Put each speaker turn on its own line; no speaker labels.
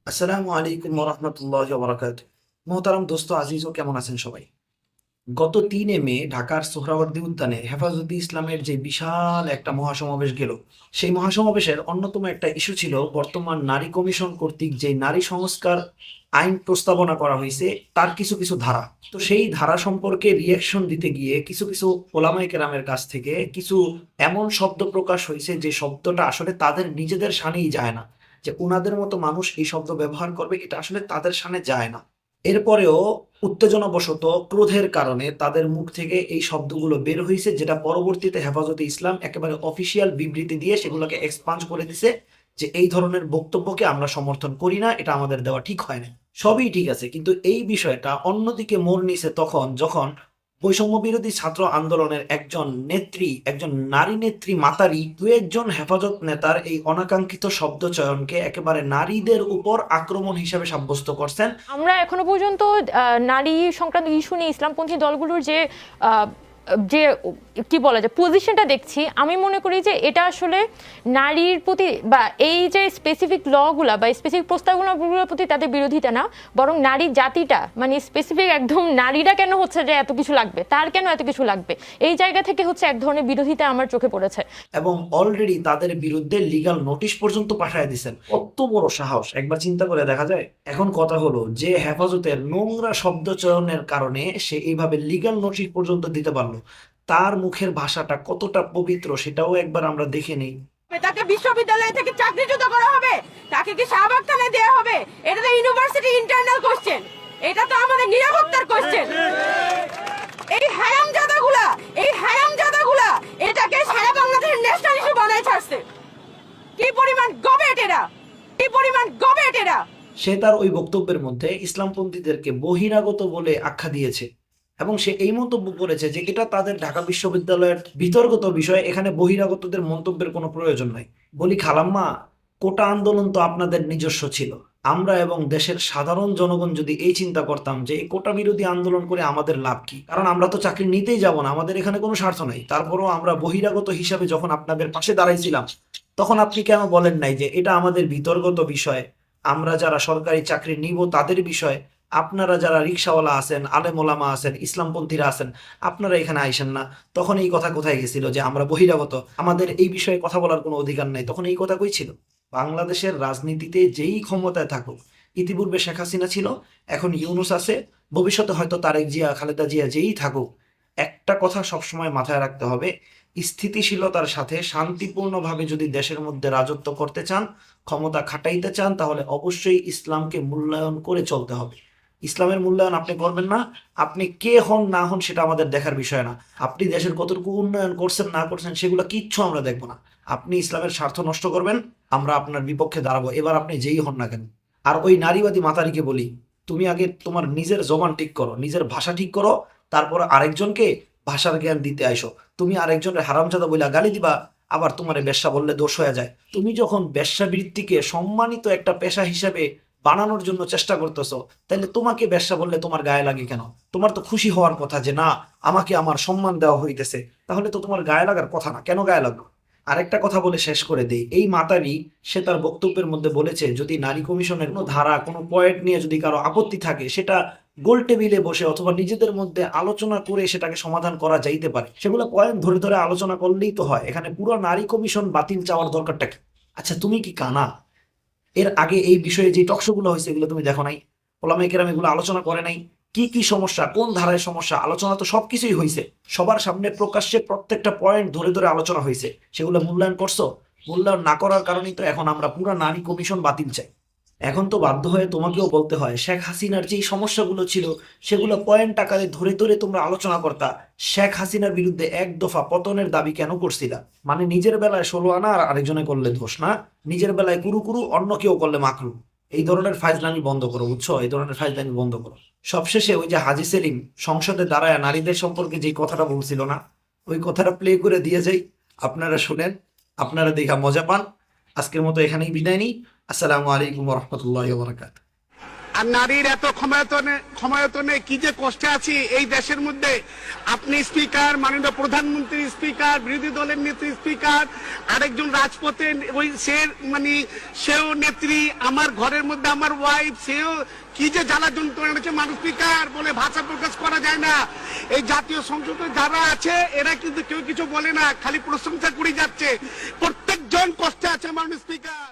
আসসালামু আলাইকুম রহমতুল্লাহ বারাকাত। মোহতারাম দোস্ত আজিজ ও কেমন আছেন সবাই? গত ৩ মে ঢাকার সোহরাওয়ার্দী উদ্যানে হেফাজতে ইসলামের যে বিশাল একটা মহাসমাবেশ গেল, সেই মহাসমাবেশের অন্যতম একটা ইস্যু ছিল বর্তমান নারী কমিশন কর্তৃক যে নারী সংস্কার আইন প্রস্তাবনা করা হয়েছে তার কিছু কিছু ধারা। তো সেই ধারা সম্পর্কে রিয়াকশন দিতে গিয়ে কিছু কিছু ওলামায়ে কেরামের কাছ থেকে কিছু এমন শব্দ প্রকাশ হয়েছে যে শব্দটা আসলে তাদের নিজেদের শানেই যায় না, যে উনাদের মতো মানুষ এই শব্দ ব্যবহার করবে এটা আসলে তাদের শানে যায় না। এরপরেও উত্তেজনাবশত ক্রোধের কারণে তাদের মুখ থেকে এই শব্দগুলো বের হয়েছে, যেটা পরবর্তীতে হেফাজতে ইসলাম একেবারে অফিসিয়াল বিবৃতি দিয়ে সেগুলোকে এক্সপাঞ্জ করে দিছে যে এই ধরনের বক্তব্যকে আমরা সমর্থন করি না, এটা আমাদের দেওয়া ঠিক হয় না। সবই ঠিক আছে, কিন্তু এই বিষয়টা অন্যদিকে মোড় নিছে তখন যখন বৈষম্য বিরোধী ছাত্র আন্দোলনের একজন নেত্রী, একজন নারী নেত্রী মাতারি দু একজন হেফাজত নেতার এই অনাকাঙ্ক্ষিত শব্দ চয়নকে একেবারে নারীদের উপর আক্রমণ হিসেবে সাব্যস্ত করছেন।
আমরা এখনো পর্যন্ত নারী সংক্রান্ত ইস্যু নিয়ে ইসলামপন্থী দলগুলোর আহ, যে কি বলা যায় পজিশনটা দেখছি, আমি মনে করি যে এটা আসলে নারীর প্রতি বা এই যে স্পেসিফিক লগুলা বা স্পেসিফিক প্রস্তাবনাগুলোর প্রতি তাদের বিরোধিতা না, বরং নারী জাতিটা মানে স্পেসিফিক একদম নারীরা কেন হচ্ছে যে এত কিছু লাগবে, তার কেন এত কিছু লাগবে, এই জায়গা থেকে হচ্ছে এক ধরনের বিরোধিতা আমার চোখে পড়েছে।
এবং অলরেডি তাদের বিরুদ্ধে লিগ্যাল নোটিশ পর্যন্ত পাঠিয়ে দিয়েছেন। কত বড় সাহস একবার চিন্তা করে দেখা যায়। এখন কথা হলো যে হেফাজতের নোংরা শব্দ চয়নের কারণে সে এইভাবে লিগ্যাল নোটিশ পর্যন্ত দিতে পারলো, তার মুখের ভাষাটা কতটা পবিত্র সেটাও একবার আমরা দেখে নেই।
তাকে বিশ্ববিদ্যালয় থেকে চাকরিচ্যুত করা হবে, তাকে কি শাহবাগ থানায় দেওয়া হবে? এটা তো ইউনিভার্সিটি ইন্টারনাল কোশ্চেন, এটা তো আমাদের নিরাপত্তার কোশ্চেন। এই হারামজাদাগুলা এটাকে সারা বাংলাদেশের ন্যাশনাল ইস্যু বানায় ছাড়ছে। কি পরিমাণ গবেট এরা, কি পরিমাণ গবেট এরা।
সে তার ওই বক্তব্যের মধ্যে ইসলামপন্থীদেরকে বহিরাগত বলে আখ্যা দিয়েছে এবং সে এই মন্তব্য করেছে যে এটা তাদের ঢাকা বিশ্ববিদ্যালয়ের বিতর্কত বিষয়, এখানে বহিরাগতদের মন্তব্যের কোনো প্রয়োজন নাই। বলি খালাম্মা, কোটা আন্দোলন তো আপনাদের নিজস্ব ছিল। আমরা এবং দেশের সাধারণ জনগণ যদি এই চিন্তা করতাম যে এই কোটা বিরোধী আন্দোলন করে আমাদের লাভ কি, কারণ আমরা তো চাকরি নিতেই যাব না, আমাদের এখানে কোনো স্বার্থ নাই, তারপরও আমরা বহিরাগত হিসাবে যখন আপনাদের পাশে দাঁড়াইছিলাম তখন আপনি কেন বলেন নাই যে এটা আমাদের বিতর্কত বিষয়, আমরা যারা সরকারি চাকরি নিব তাদের বিষয়, আপনারা যারা রিক্সাওয়ালা আছেন, আলেম ওলামা আছেন, ইসলামপন্থীরা আছেন, আপনারা এখানে আইসেন না। তখন এই কথা কোথায় গেছিল যে আমরা বহিরাগত, আমাদের এই বিষয়ে কথা বলার কোনো অধিকার নাই? তখন এই কথা কই ছিল? বাংলাদেশের রাজনীতিতে যেই ক্ষমতায় থাকুক, ইতিপূর্বে শেখ হাসিনা ছিল, এখন ইউনূস আছে, ভবিষ্যতে হয়তো তারেক জিয়া, খালেদা জিয়া যেই থাকুক, একটা কথা সবসময় মাথায় রাখতে হবে, স্থিতিশীলতার সাথে শান্তিপূর্ণভাবে যদি দেশের মধ্যে রাজত্ব করতে চান, ক্ষমতা খাটাইতে চান, তাহলে অবশ্যই ইসলামকে মূল্যায়ন করে চলতে হবে। ইসলামের মূল্যায়ন আপনি করবেন না, আপনি কে হন না হন সেটা আমাদের দেখার বিষয় না। আপনি দেশের কতটুকু উন্নয়ন করছেন না করছেন সেগুলো কিচ্ছু আমরা দেখবো না। আপনি ইসলামের স্বার্থ নষ্ট করবেন, আমরা আপনার বিপক্ষে দাঁড়াবো, এবার আপনি যেই হন না কেন। আর ওই নারীবাদী মাতারিকে বলি, তুমি আগে তোমার নিজের জবান ঠিক করো, নিজের ভাষা ঠিক করো, তারপর আরেকজনকে ভাষার জ্ঞান দিতে আইসো। তুমি আরেকজনের হারামজাদা বইলা গালি দিবা, আবার তোমারে বেশ্যা বললে দোষ হয়ে যায়। তুমি যখন বেশ্যাবৃত্তিকে সম্মানিত একটা পেশা হিসেবে বানানোর জন্য চেষ্টা করতেছো, তাহলে তোমাকে বেশ্যা বললে তোমার গায়ে লাগে কেন? তোমার তো খুশি হওয়ার কথা যে না, আমাকে আমার সম্মান দেওয়া হইতেছে, তাহলে তো তোমার গায়ে লাগার কথা না, কেন গায়ে লাগলো? আরেকটা কথা বলে শেষ করে দেই, এই মাতারি সে তার বক্তব্যের মধ্যে বলেছে যদি নারী কমিশনের কোনো ধারা, কোনো পয়েন্ট নিয়ে যদি কারো আপত্তি থাকে, সেটা গোল টেবিলে বসে অথবা নিজেদের মধ্যে আলোচনা করে সেটাকে সমাধান করা যাইতে পারে। সেগুলো পয়েন্ট ধরে ধরে আলোচনা করলেই তো হয়, এখানে পুরো নারী কমিশন বাতিল চাওয়ার দরকারটা কি? আচ্ছা তুমি কি কানা? এর আগে এই বিষয়ে যে টকশোগুলো হয়েছে এগুলো তুমি দেখো নাই? ওলামায়ে কেরাম এগুলো আলোচনা করে নাই? কি কি সমস্যা, কোন ধারায় সমস্যা, আলোচনা তো সবকিছুই হয়েছে, সবার সামনে প্রকাশ্যে প্রত্যেকটা পয়েন্ট ধরে ধরে আলোচনা হয়েছে। সেগুলো মূল্যায়ন করছো? মূল্যায়ন না করার কারণেই তো এখন আমরা পুরো নারী কমিশন বাতিল চাই। এখন তো বাধ্য হয়ে তোমাকেও বলতে হয়, শেখ হাসিনার যেই সমস্যাগুলো ছিল সেগুলো পয়েন্ট আকারে ধরে ধরে তোমরা আলোচনা করতা। শেখ হাসিনার বিরুদ্ধে এক দফা পতনের দাবি কেন করছিলা? মানে নিজের বেলায় 16 আনা আর আরেকজনে করলে দোষ না, নিজের বেলায় কুরু কুরু, অন্য কেউ করলে মাকরু। এই ধরনের ফাইজলামি বন্ধ করো, বুঝছো? এই ধরনের ফাইজলামি বন্ধ করো। সবশেষে ওই যে হাজী সেলিম সংসদে দাঁড়ায় নারীদের সম্পর্কে যেই কথাটা বলছিল না, ওই কথাটা প্লে করে দিয়ে যাই, আপনারা শুনেন, আপনারা দেখা মজা পান। আজকের মতো এখানেই বিদায় নিই। আসসালামু আলাইকুম রহমতুল্লাহ বারাকাতুহু।
আর নারীর এত ক্ষমতায়তনে কি যে কষ্টে আছি এই দেশের মধ্যে। আপনি স্পিকার, মাননীয় প্রধানমন্ত্রী স্পিকার, বিরোধী দলের নেত্রী স্পিকার, আরেকজন রাজপথে ওই সে মানে সেও নেত্রী, আমার ঘরের মধ্যে আমার ওয়াইফ, সেও কি যে জ্বালা যন্ত্রণা হচ্ছে মানুষ স্পিকার বলে ভাষা প্রকাশ করা যায় না। এই জাতীয় সংসদে যারা আছে এরা কিন্তু কেউ কিছু বলে না, খালি প্রশংসা করে যাচ্ছে। প্রত্যেকজন কষ্টে আছে মাননীয় স্পিকার।